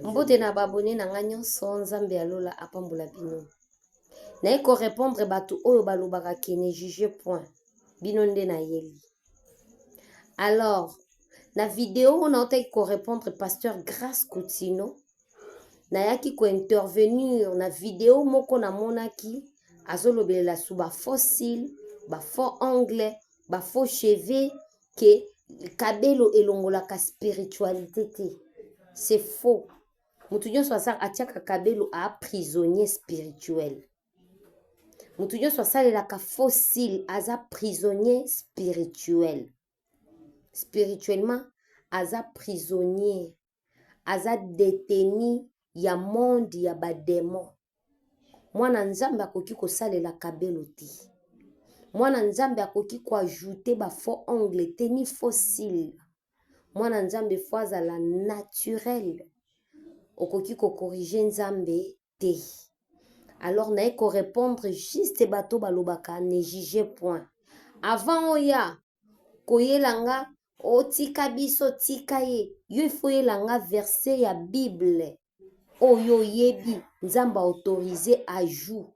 Mbote na babone na nganyo son Nzambe alola apambola bino. Na ko répondre batu oyo balobaka ke ne juge point. Bino nde na yeli. Alors, na vidéo na otaki ko répondre pasteur Grace Koutino. Na yaki ko intervenir na vidéo moko na monaki azolobelela sous ba fossile, ba faux anglais, ba faux cheveux que kabelo elongolaka spiritualité te. C'est faux. Mutu nyonso atiaka kabelo a prisonnier spirituel. Mutu nyonso asalelaka fossile aza prisonnier spirituel. Spirituellement, aza prisonnier, aza détenu ya monde ya ba démon. Mwana Nzambe akoki kosalela kabelo te. Mwana Nzambe akoki ko ajouter ba faux anglais te ni fossile. Mwana Nzambe fo azala naturel. Okoki ko corriger Nzambe te. Alors na ko répondre juste bato balobaka ne juge point. Avant oya koyelanga otika biso tika ye. Yo faut yelanga verset ya Bible. Oyo yebi Nzamba autorisé ajout.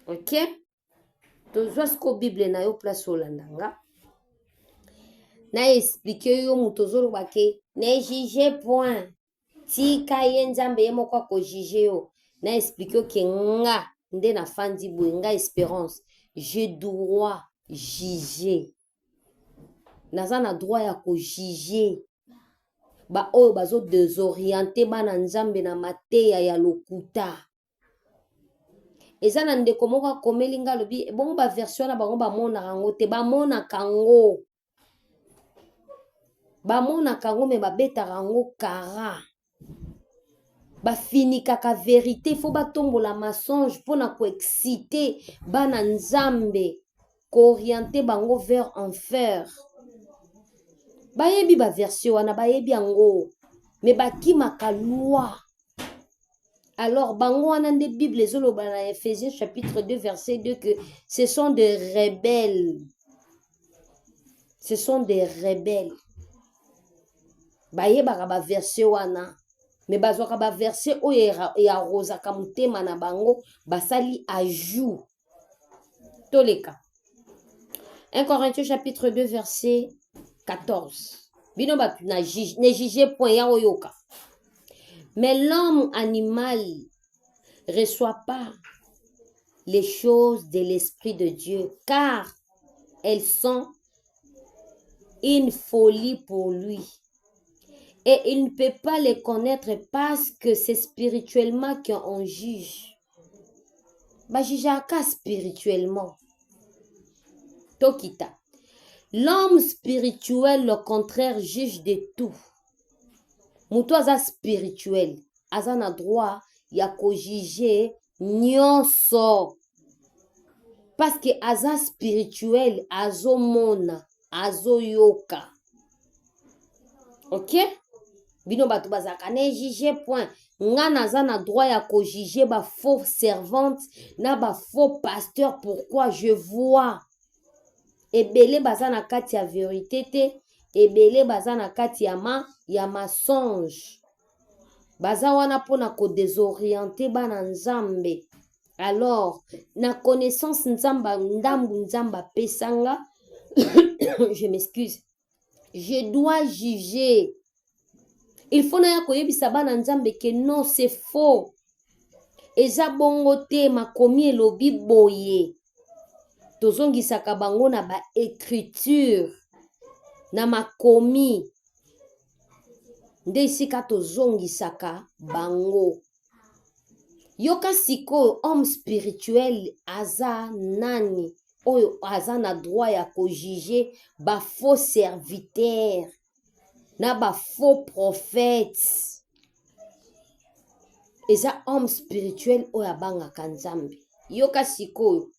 OK? Tozwa sko Bible na yo place olandanga. Na expliquer yo mutozolo bake ne juge point. Tika ye Nzambe ye moko ko juger yo. Na expliquer ke nga nde na fandi boye nga espérance. J'ai droit juger. Naza na droit ya ko juger. Ba oyo bazo désorienter bana Nzambe na mateya ya lokuta. Eza na ndeko moko akomelinga lobi bongo ba version na bango ba mona rango te ba mona kango. Ba mona kango me ba beta rango kara. Ba fini kaka vérité faut ba tombo la mensonge pour na ko exciter bana Nzambe ko orienter bango vers enfer. Bayebi ba version wana bayebi yango mais bakimaka loi. Alors bango wana nde Bible ezoloba na Ephésiens chapitre 2 verset 2 que ce sont des rebelles. Ce sont des rebelles. Bayebaka ba version wana mais bazwaka ba verset oyo ya rozaka mutema na bango basali ajout. Toleka. 1 Corinthiens chapitre 2 verset 14. Bino batu na juge, ne juge point ya oyoka. Mais l'homme animal reçoit pas les choses de l'Esprit de Dieu, car elles sont une folie pour lui. Et il ne peut pas les connaître parce que c'est spirituellement qu'on juge. Bah jujaka spirituellement. Tokita. L'homme spirituel, le contraire, juge de tout. Mutu aza spirituel, aza na droit ya ko juger nyonso. Parce que aza spirituel, azo mona, azo yoka. OK? Bino batu bazaka ne juger point. Nga naza na droit ya ko juger ba faux servante na ba faux pasteur. Pourquoi je vois ebele baza na kati ya vérité te, ebele baza na kati ya mensonge. Baza wana pona ko désorienter bana Nzambe. Alors, na connaissance Nzamba ndambu Nzamba pesanga, je m'excuse. Je dois juger. Il faut na ya koyebisa bana Nzambe que non, c'est faux. Eza bongo te makomi elobi boye. Tozongisaka bango na ba écriture na makomi nde isika tozongisaka bango. Yoka siko homme spirituel aza nani oyo aza na droit ya ko juger ba faux serviteurs na ba faux prophètes. Eza homme spirituel oyo abangaka Nzambe. Yoka siko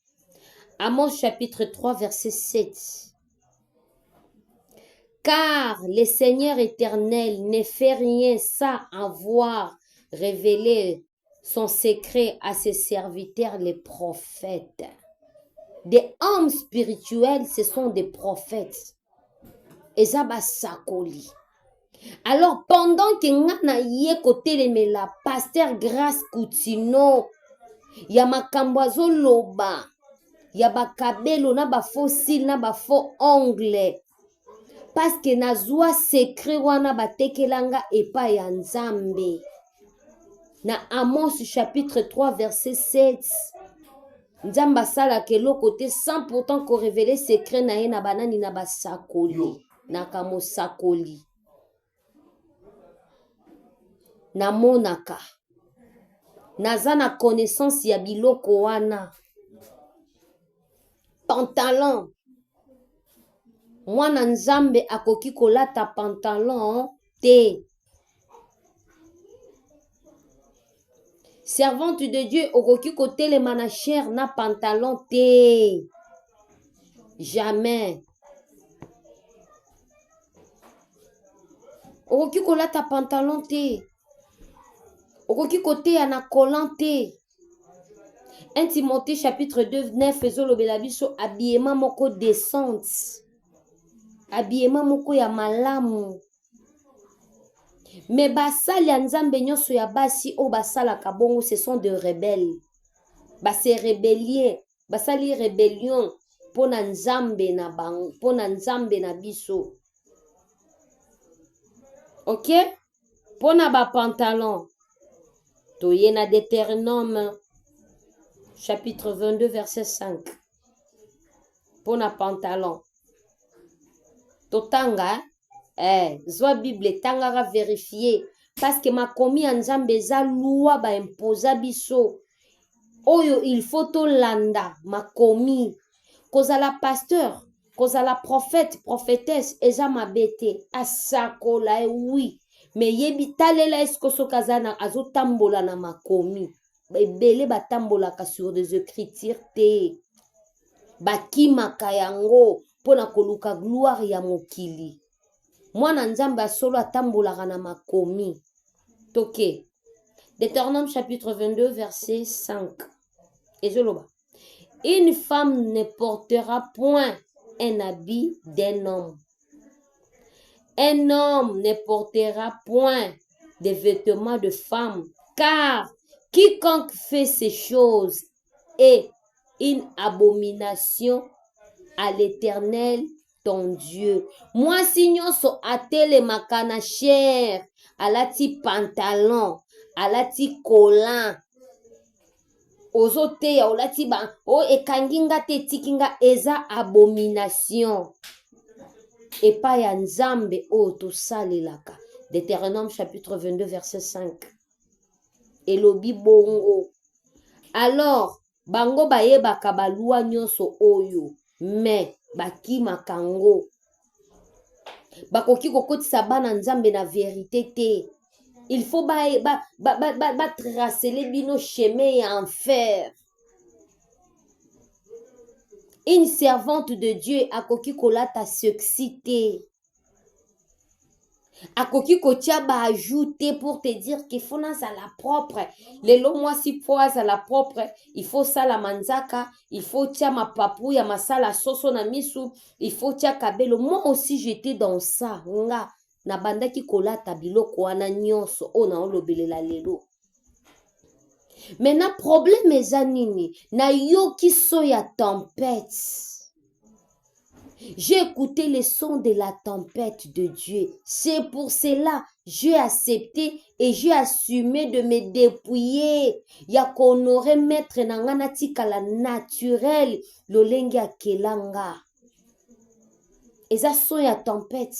Amos chapitre 3 verset 7. Car le Seigneur éternel ne fait rien sans avoir révélé son secret à ses serviteurs les prophètes. Des hommes spirituels, ce sont des prophètes. Eza basakoli. Alors, pendant que ngana ye kote mais la pasteur Grace Coutinho, ya makambo azoloba, ya bakabelo na ba faux cils na ba faux ongles. Parce que nazwa secret wana batekelanga epa ya Nzambe. Na Amos chapitre 3 verset 7. Nzamba sala ke lo côté sans pourtant qu'on révélait secret na ye na banani na basakoli. Na kamosakoli. Na monaka. Naza na connaissance ya biloko wana. Pantalon. Mwana Nzambe akoki kolata pantalon te. Servante de Dieu okoki kotelema na chair na pantalon te. Jamais. Okoki kolata pantalon te. Okoki koteya na collant te. 1 Timothée chapitre 2 9 ezolobela biso habillement moko décente. Habillement moko ya malamu. Mais basali ya Nzambe nyonso ya basi o basala kabongo ce sont de rebelles. Base rébellion, basali rébellion pona Nzambe na bango, pona Nzambe na biso. OK? Pona ba pantalon. Toye na Deutéronome chapitre 22 verset 5. Pona pantalon. Totanga zwa Bible tangara vérifier parce que makomi ya Nzambe za loi ba imposa biso oyo il faut to landa makomi kozala pasteur kozala prophète prophétesse eza mabete asakola oui mais yebi talela esko sokazana azotambola na makomi ebele batambolaka sur des écritures te bakimaka yango pona koluka gloire ya mokili. Mwana Nzambe solo atambolaka na makomi. Toke. Deutéronome chapitre 22 verset 5. Et je loba. Une femme ne portera point un habit d'un homme. Un homme ne portera point des vêtements de femme, car quiconque fait ces choses est une abomination à l'Éternel ton Dieu. Moi signonso atele makana chair, alati pantalon, alati collant. Ozote ya olati ba o ekanginga te tikinga eza abomination. Epa ya Nzambe o to salelaka. Deutéronome chapitre 22 verset 5. Elobi bongo. Alors bango bayebaka balua nyonso oyo, mais bakima kango. Bakoki kokotisa bana Nzambe na vérité te. Il faut tracer les bino chemin en enfer. Une servante de Dieu akoki kolata sexité. Akoki kotia ba ajouter pour te dire qu'il faut na à la propre. Lelo moi si poise à la propre, il faut ça la manzaka, il faut tia ma papou ya masala soso na misu, il faut tia kabelo. Moi aussi j'étais dans ça. Nga na bandaki kolata biloko wana nyonso ona olobelela lelo. Maintenant problème eza nini? Na yoki so ya tempête. J'ai écouté le son de la tempête de Dieu. C'est pour cela j'ai accepté et j'ai assumé de me dépouiller. Ya konorer maître nangana tikala naturel lolenge akelanga. Eza son ya tempête.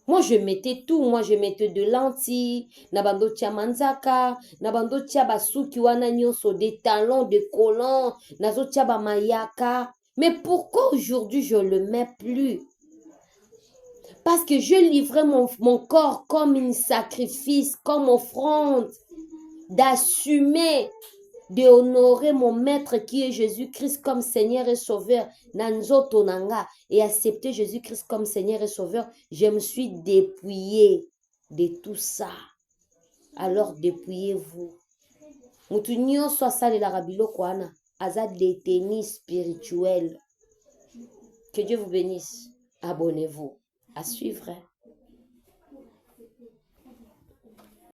Moi, je mettais tout. Moi, je mettais de lentilles, nabando tia manzaka, nabando tia basuki wana nyonso, des talons, des collants, nazo tia ba mayaka. Mais pourquoi aujourd'hui je le mets plus? Parce que je livrais mon corps comme un sacrifice, comme offrande, d'assumer, d'honorer mon maître qui est Jésus-Christ comme Seigneur et Sauveur, Nanzoto Nanga, et accepter Jésus-Christ comme Seigneur et Sauveur. Je me suis dépouillée de tout ça. Alors dépouillez-vous. Mutunio soit sale la rabilo kwana. Azad détenu spirituel. Que Dieu vous bénisse. Abonnez-vous. À suivre.